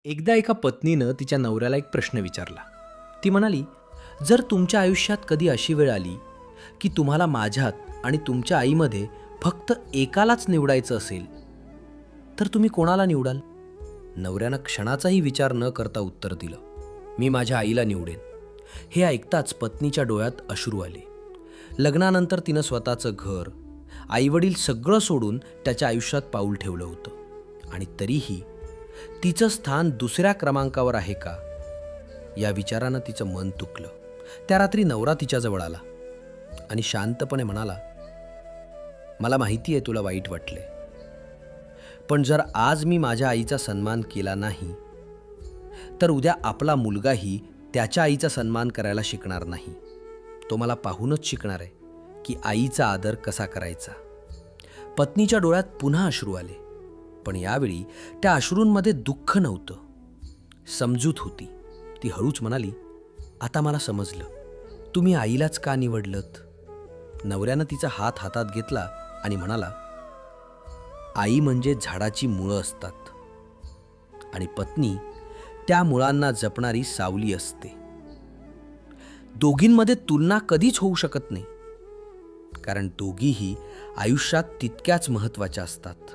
एकदा एका पत्नीनं तिच्या नवऱ्याला एक प्रश्न विचारला. ती म्हणाली, जर तुमच्या आयुष्यात कधी अशी वेळ आली की तुम्हाला माझ्यात आणि तुमच्या आईमध्ये फक्त एकालाच निवडायचं असेल तर तुम्ही कोणाला निवडाल? नवऱ्यानं क्षणाचाही विचार न करता उत्तर दिलं, मी माझ्या आईला निवडेन. हे ऐकताच पत्नीच्या डोळ्यात अश्रू आले. लग्नानंतर तिनं स्वतःचं घर, आईवडील सगळं सोडून त्याच्या आयुष्यात पाऊल ठेवलं होतं आणि तरीही तिचं स्थान दुसऱ्या क्रमांकावर आहे का या विचारानं तिचं मन तुकलं. त्या रात्री नवरा तिच्याजवळ आला आणि शांतपणे म्हणाला, मला माहिती आहे तुला वाईट वाटले, पण जर आज मी माझ्या आईचा सन्मान केला नाही तर उद्या आपला मुलगाही त्याच्या आईचा सन्मान करायला शिकणार नाही. तो मला पाहूनच शिकणार आहे की आईचा आदर कसा करायचा. पत्नीच्या डोळ्यात पुन्हा अश्रू आले, पण यावेळी त्या अश्रूंमध्ये दुःख नव्हतं, समजूत होती. ती हळूच म्हणाली, आता मला समजलं, तुम्ही आईलाच का निवडलत? नवऱ्यानं तिचा हात हातात घेतला आणि म्हणाला, आई म्हणजे झाडाची मुळं असतात आणि पत्नी त्या मुळांना जपणारी सावली असते. दोघींमध्ये तुलना कधीच होऊ शकत नाही, कारण दोघीही आयुष्यात तितक्याच महत्त्वाच्या असतात.